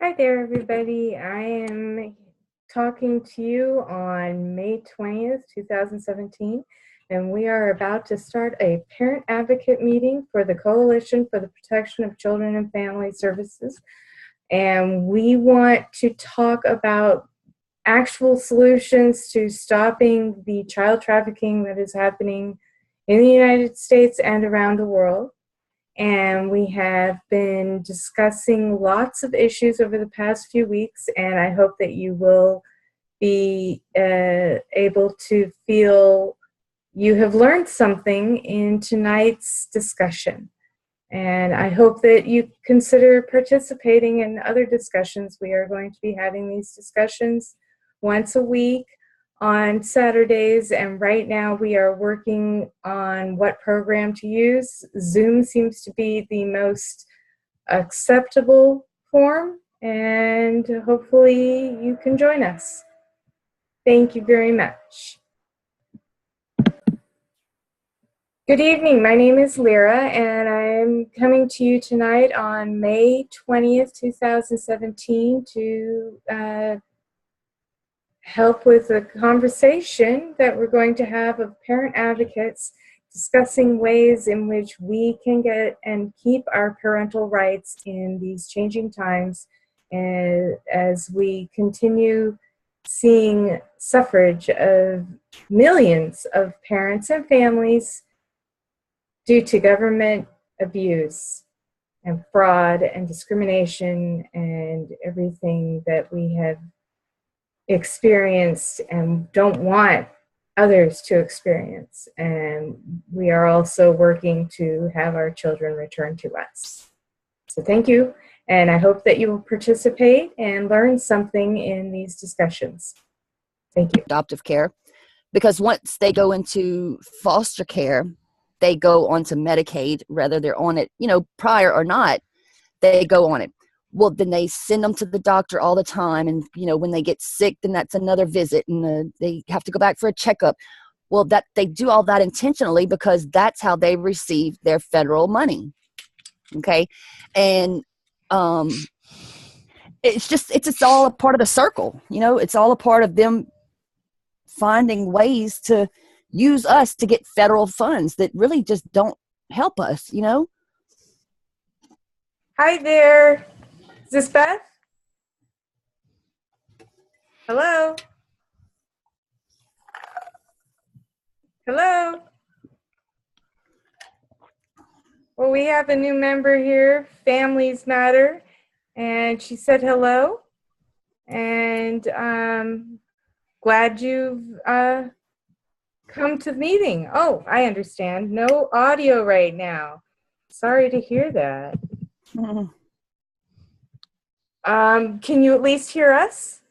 Hi there, everybody. I am talking to you on May 20th, 2017, and we are about to start a parent advocate meeting for the Coalition for the Protection of Children and Family Services. And we want to talk about actual solutions to stopping the child trafficking that is happening in the United States and around the world. And we have been discussing lots of issues over the past few weeks, and I hope that you will be able to feel you have learned something in tonight's discussion. And I hope that you consider participating in other discussions. We are going to be having these discussions once a week on Saturdays, and right now we are working on what program to use. Zoom seems to be the most acceptable form, and hopefully you can join us. Thank you very much. Good evening, my name is Lyra, and I'm coming to you tonight on May 20th, 2017 to help with a conversation that we're going to have of parent advocates discussing ways in which we can get and keep our parental rights in these changing times, and as we continue seeing suffrage of millions of parents and families due to government abuse and fraud and discrimination and everything that we have experienced and don't want others to experience. And we are also working to have our children returned to us. So thank you, and I hope that you will participate and learn something in these discussions. Thank you. Adoptive care, because once they go into foster care, they go onto Medicaid, whether they're on it, prior or not, they go on it. Well, then they send them to the doctor all the time. And, when they get sick, then that's another visit and they have to go back for a checkup. Well, that they do all that intentionally because that's how they receive their federal money. Okay. And it's all a part of the circle. It's all a part of them finding ways to use us to get federal funds that really just don't help us, Hi there. Is this Beth? Hello? Hello? Well, we have a new member here, Families Matter, and she said hello, and glad you've come to the meeting. Oh, I understand. No audio right now. Sorry to hear that. Can you at least hear us?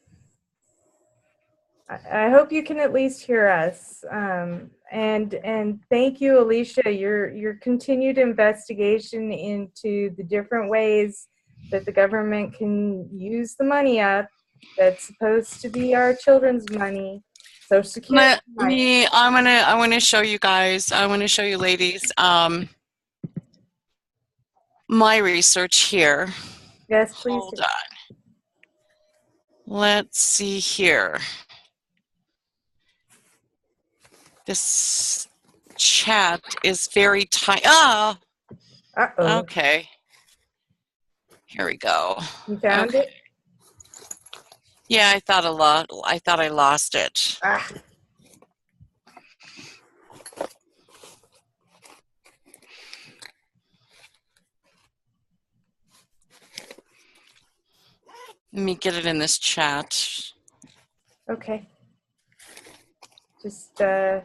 I hope you can at least hear us. And thank you, Alicia, your continued investigation into the different ways that the government can use the money up that's supposed to be our children's money. Social Security money. I want to show you guys. I want to show you ladies my research here. Yes, please. Hold on. Let's see here. This chat is very tight. Oh. Uh-oh. Okay. Here we go. You found it? Yeah, I thought I lost it. Ah. Let me get it in this chat. Okay. Just I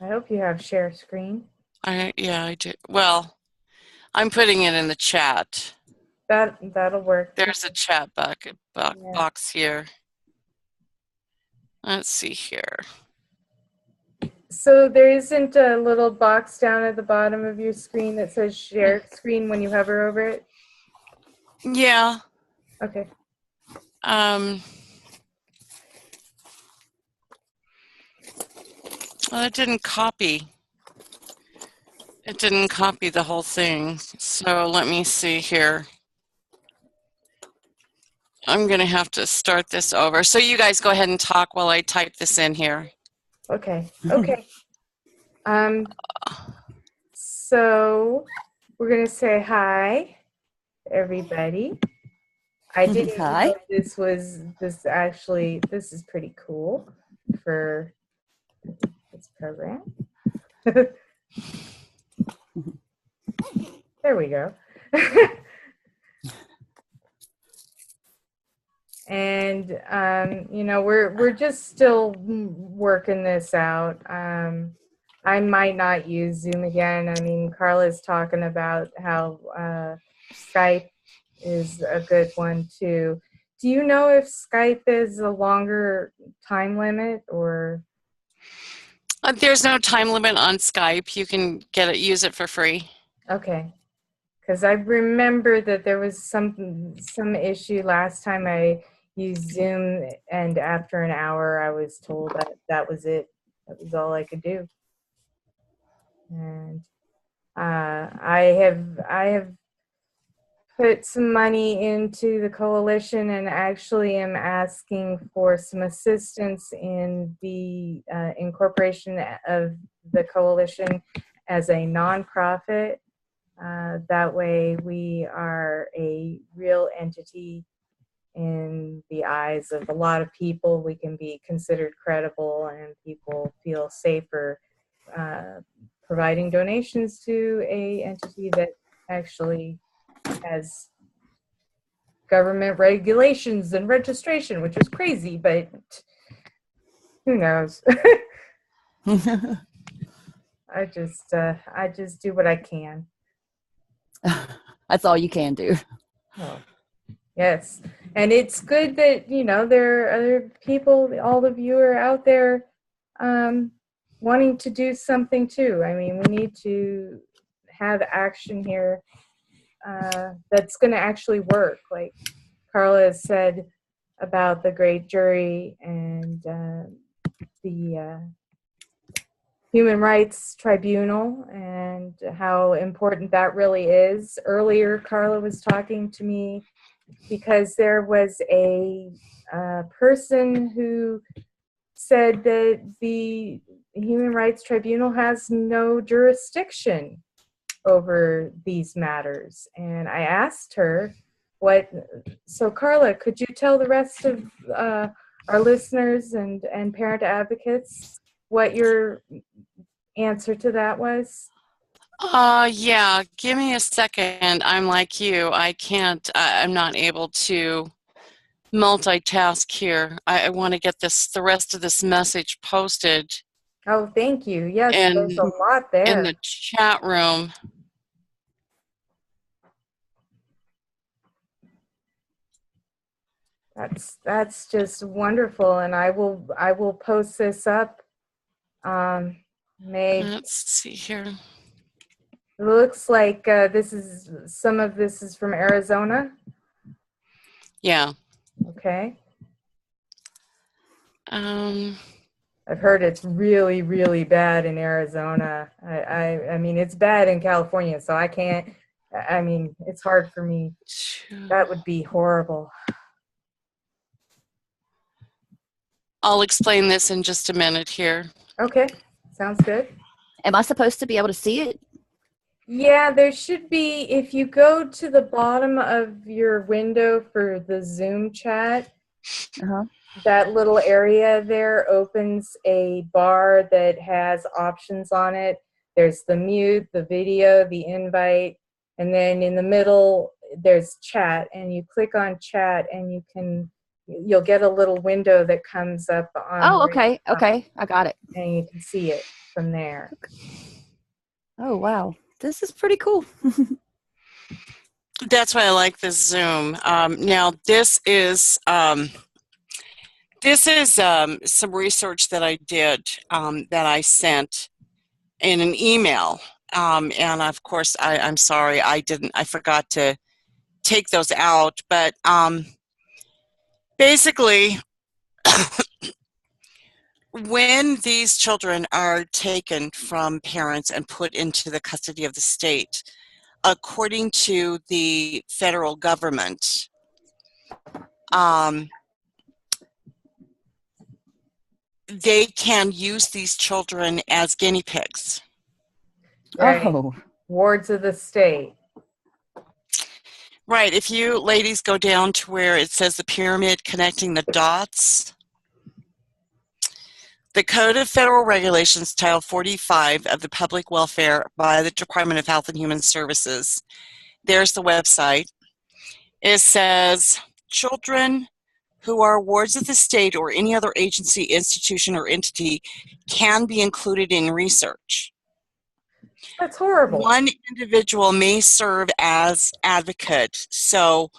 hope you have share screen. Yeah, I do. Well, I'm putting it in the chat. That'll work. There's a chat box here. Let's see here. So there isn't a little box down at the bottom of your screen that says share screen when you hover over it? Yeah. Okay. Well, it didn't copy. It didn't copy the whole thing. So let me see here. I'm going to have to start this over. So you guys go ahead and talk while I type this in here. Okay. Okay. So we're gonna say hi, everybody. I didn't Hi. know this is pretty cool for this program. There we go. And we're just still working this out. I might not use Zoom again. I mean, Karla's talking about how Skype is a good one too. Do you know if Skype is a longer time limit or? There's no time limit on Skype. You can use it for free. Okay. Because I remember that there was some issue last time I used Zoom, and after an hour I was told that was it. That was all I could do. And I have put some money into the coalition and actually am asking for some assistance in the incorporation of the coalition as a nonprofit. That way we are a real entity in the eyes of a lot of people. We can be considered credible and people feel safer providing donations to a entity that actually has government regulations and registration, which is crazy, but who knows? I just do what I can. That's all you can do. Oh, yes. And it's good that, there are other people, all of you are out there wanting to do something too. I mean, we need to have action here that's going to actually work. Like Karla has said about the great jury and the Human Rights Tribunal and how important that really is. Earlier, Karla was talking to me because there was a person who said that the Human Rights Tribunal has no jurisdiction over these matters. And I asked her so Karla, could you tell the rest of our listeners and parent advocates what your answer to that was? Yeah, give me a second. I'm like you. I'm not able to multitask here. I want to get the rest of this message posted. Oh, thank you. Yes, there's a lot there. In the chat room. That's just wonderful, and I will post this up. Let's see here. It looks like some of this is from Arizona. Yeah. Okay. I've heard it's really, really bad in Arizona. I mean, it's bad in California, so I can't. I mean, it's hard for me. That would be horrible. I'll explain this in just a minute here. Okay, sounds good. Am I supposed to be able to see it? Yeah, there should be. If you go to the bottom of your window for the Zoom chat, that little area there opens a bar that has options on it. There's the mute, the video, the invite, and then in the middle there's chat, and you click on chat and you'll get a little window that comes up on. Oh, okay. Okay, I got it. And you can see it from there. Oh, wow. This is pretty cool. That's why I like this Zoom. Now, this is some research that I did that I sent in an email. And of course, I'm sorry, I forgot to take those out. But basically, when these children are taken from parents and put into the custody of the state, according to the federal government, they can use these children as guinea pigs. Right. Oh. Wards of the state. Right. If you ladies go down to where it says the pyramid connecting the dots, the Code of Federal Regulations, Title 45 of the Public Welfare by the Department of Health and Human Services, there's the website. It says, children who are wards of the state or any other agency, institution, or entity can be included in research. That's horrible. One individual may serve as advocate. So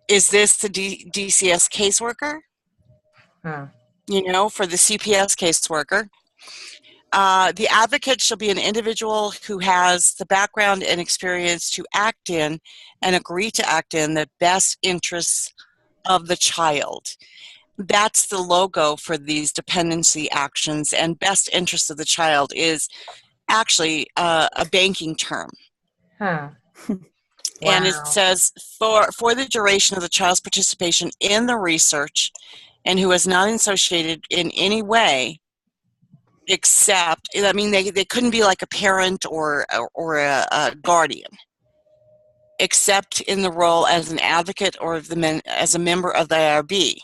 is this the DCS caseworker? Huh. You know, for the CPS caseworker. The advocate shall be an individual who has the background and experience to act in and agree to act in the best interests of the child. That's the logo for these dependency actions, and best interest of the child is actually a banking term. Huh. And it Wow. says, for the duration of the child's participation in the research and who is not associated in any way except, I mean, they couldn't be like a parent or a guardian, except in the role as an advocate or as a member of the IRB.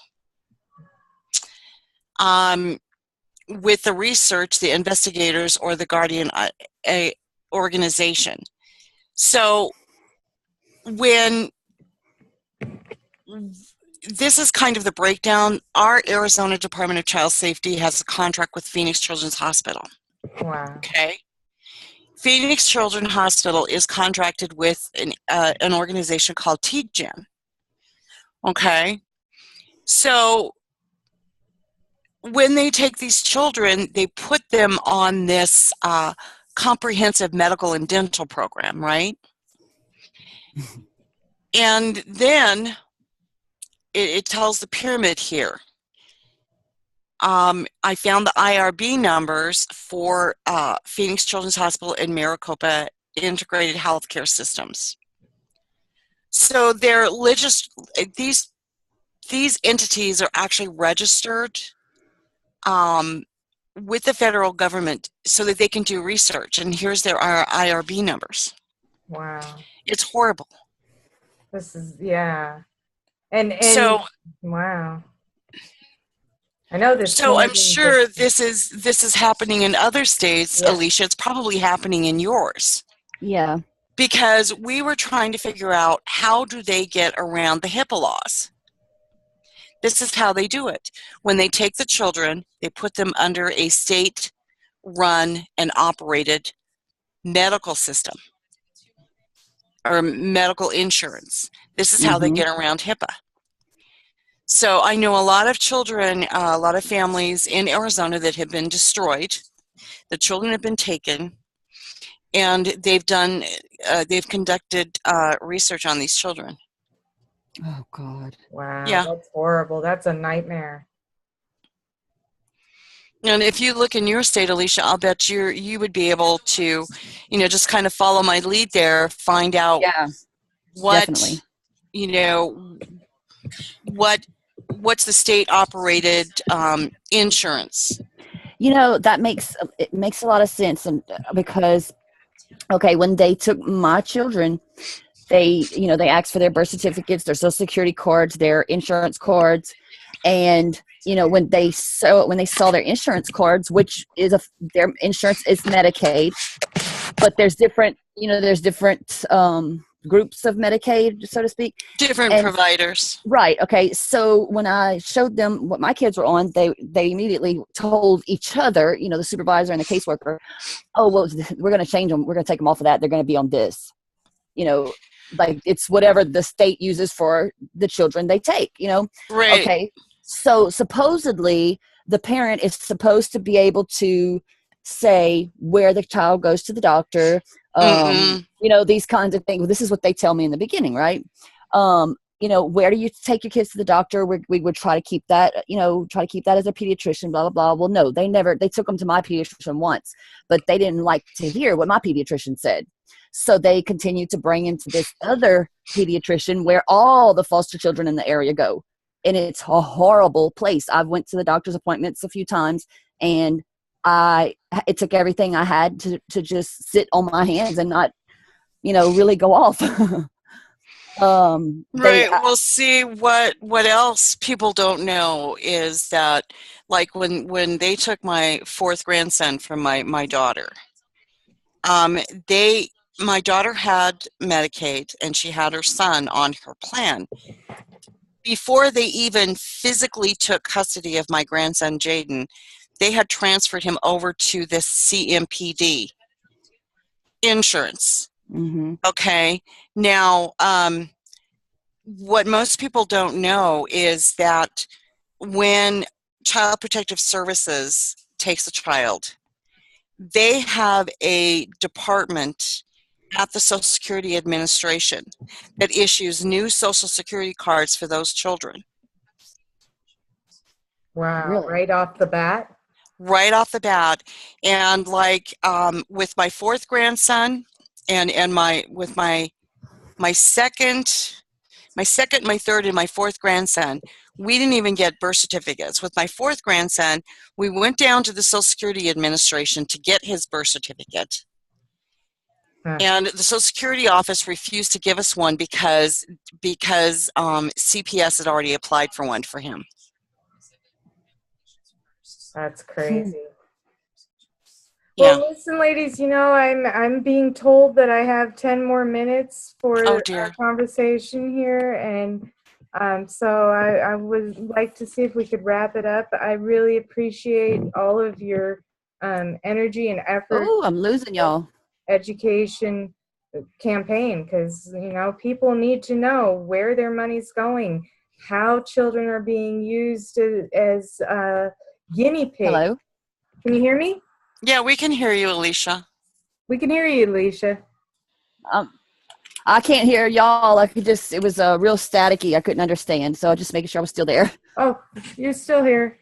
With the research, the investigators, or the guardian organization. So when this is kind of the breakdown, our Arizona Department of Child Safety has a contract with Phoenix Children's Hospital. Wow. Okay. Phoenix Children's Hospital is contracted with an organization called TGen. Okay. So when they take these children, they put them on this comprehensive medical and dental program, right? And then it tells the pyramid here. I found the IRB numbers for Phoenix Children's Hospital and Maricopa Integrated Healthcare Systems. So they're these entities are actually registered with the federal government so that they can do research. And here's our IRB numbers. Wow. It's horrible. This is, yeah. And so, wow. I know this. So I'm sure this is happening in other states, yeah. Alicia. It's probably happening in yours. Yeah. Because we were trying to figure out how do they get around the HIPAA laws. This is how they do it. When they take the children, they put them under a state-run and operated medical system or medical insurance. This is how they get around HIPAA. So I know a lot of children, a lot of families in Arizona that have been destroyed. The children have been taken, and they've conducted research on these children. Oh, God. Wow, yeah. That's horrible. That's a nightmare. And if you look in your state, Alicia, I'll bet you would be able to, just kind of follow my lead there, find out definitely. What's the state-operated insurance. That makes a lot of sense, and because, okay, when they took my children, they asked for their birth certificates, their social security cards, their insurance cards, and when they saw their insurance cards, which is their insurance is Medicaid, but there's different groups of Medicaid, so to speak. Different providers. Right. Okay. So when I showed them what my kids were on, they immediately told each other, the supervisor and the caseworker, oh, well, we're going to change them. We're going to take them off of that. They're going to be on this. Like it's whatever the state uses for the children they take, Right. Okay. So supposedly the parent is supposed to be able to say where the child goes to the doctor, these kinds of things. This is what they tell me in the beginning, right? Where do you take your kids to the doctor? We would try to keep that, as a pediatrician, blah, blah, blah. Well, no, they took them to my pediatrician once, but they didn't like to hear what my pediatrician said. So they continued to bring into this other pediatrician where all the foster children in the area go. and it's a horrible place. I went to the doctor's appointments a few times, and it took everything I had to just sit on my hands and not, really go off. Right. Well, see, what else people don't know is that, like, when they took my fourth grandson from my daughter, my daughter had Medicaid and she had her son on her plan. Before they even physically took custody of my grandson Jaden, they had transferred him over to the CMPD insurance. Mm-hmm. Okay. Now, what most people don't know is that when Child Protective Services takes a child, they have a department at the Social Security Administration that issues new Social Security cards for those children. Wow, Really? right off the bat? Right off the bat. And like with my fourth grandson and with my second, my third, and my fourth grandson, we didn't even get birth certificates. With my fourth grandson, we went down to the Social Security Administration to get his birth certificate. And the Social Security office refused to give us one because CPS had already applied for one for him. That's crazy. Yeah. Well, listen, ladies, I'm being told that I have 10 more minutes for our conversation here, and so I would like to see if we could wrap it up. I really appreciate all of your energy and effort. Oh, I'm losing y'all. Education campaign, because people need to know where their money's going, how children are being used as guinea pigs. Hello? Can you hear me? Yeah, we can hear you, Alicia. We can hear you, Alicia. I can't hear y'all. It was real staticky. I couldn't understand, so I just making sure I was still there. Oh, you're still here.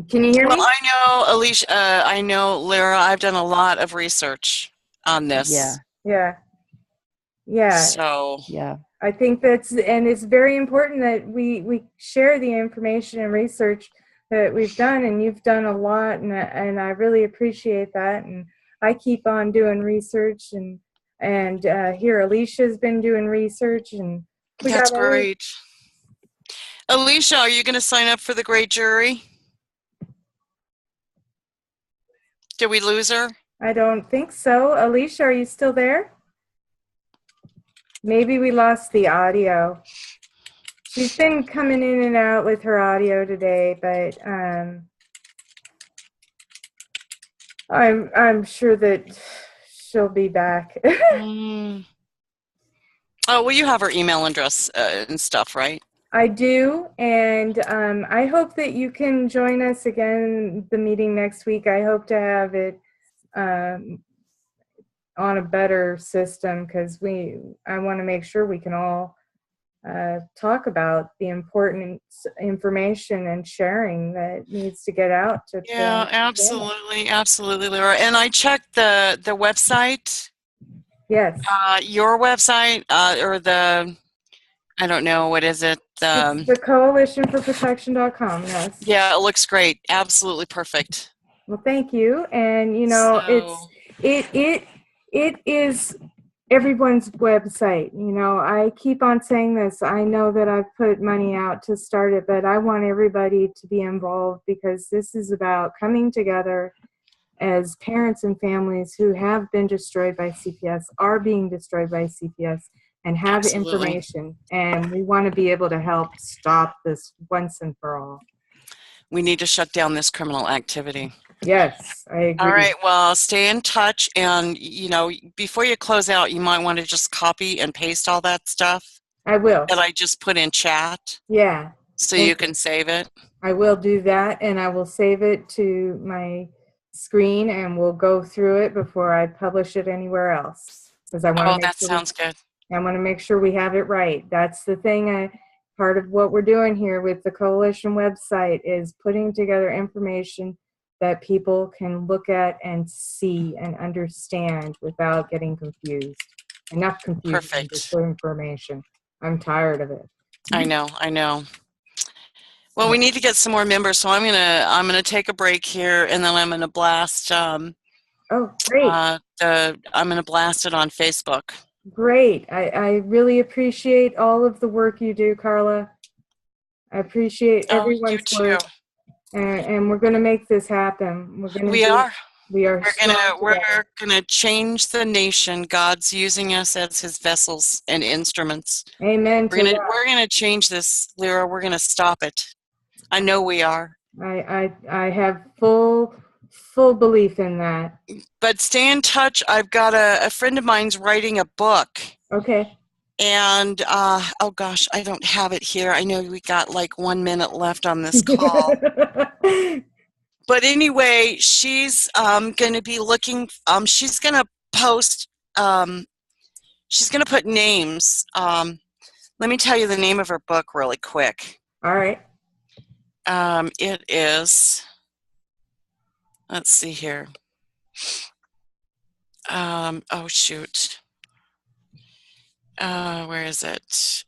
Can you hear me? Well, I know, Alicia, I know, Lyra, I've done a lot of research on this. Yeah. So, yeah. I think it's very important that we share the information and research that we've done, and you've done a lot, and I really appreciate that. And I keep on doing research, and here Alicia's been doing research, and that's great. Alicia, are you going to sign up for the great jury? Did we lose her? I don't think so. Alicia, are you still there? Maybe we lost the audio. She's been coming in and out with her audio today, but I'm sure that she'll be back. Oh, well, you have her email address and stuff, right? I do, and I hope that you can join us again the meeting next week. I hope to have it on a better system, because I want to make sure we can all talk about the important information and sharing that needs to get out to absolutely, Lyra. And I checked the website. Yes. Your website or the, I don't know, what is it? It's the coalitionforprotection.com. Yes. Yeah, it looks great. Absolutely perfect. Well, thank you. And it is everyone's website. I keep on saying this. I know that I've put money out to start it, but I want everybody to be involved, because this is about coming together as parents and families who have been destroyed by CPS, are being destroyed by CPS, and have information. And we want to be able to help stop this once and for all. We need to shut down this criminal activity. Yes, I agree. All right, well, stay in touch, and before you close out, you might want to just copy and paste all that stuff. I will. That I just put in chat. Yeah. So you can save it. I will do that, and I will save it to my screen, and we'll go through it before I publish it anywhere else. Because I want to sounds good. I want to make sure we have it right. That's the thing. Part of what we're doing here with the Coalition website is putting together information that people can look at and see and understand without getting confused. Enough confusion. Perfect. Just for information. I'm tired of it. I know. Well, we need to get some more members, so I'm gonna take a break here, and then I'm gonna blast. Oh, great. I'm gonna blast it on Facebook. Great. I really appreciate all of the work you do, Karla. I appreciate everyone's work, and we're going to make this happen. We are We're gonna change the nation. God's using us as His vessels and instruments. Amen. We're gonna change this, Lyra. We're gonna stop it. I know we are. I have full belief in that. But stay in touch. I've got a friend of mine's writing a book. Okay. And, oh gosh, I don't have it here. I know we got like 1 minute left on this call. But anyway, she's going to be looking, she's going to post, she's going to put names. Let me tell you the name of her book really quick. All right. It is, let's see here. Oh, shoot. Where is it?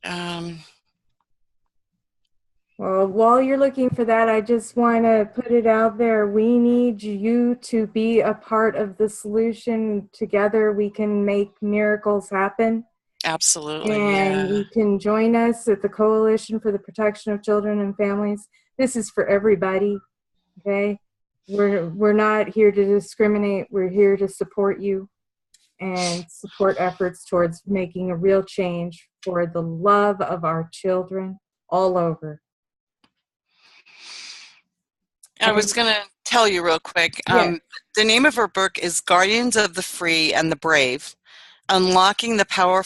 Well, while you're looking for that, I just want to put it out there. We need you to be a part of the solution. Together, we can make miracles happen. Absolutely. And you can join us at the Coalition for the Protection of Children and Families. This is for everybody. Okay? We're not here to discriminate. We're here to support you and support efforts towards making a real change for the love of our children all over. I was going to tell you real quick. The name of her book is Guardians of the Free and the Brave, Unlocking the Power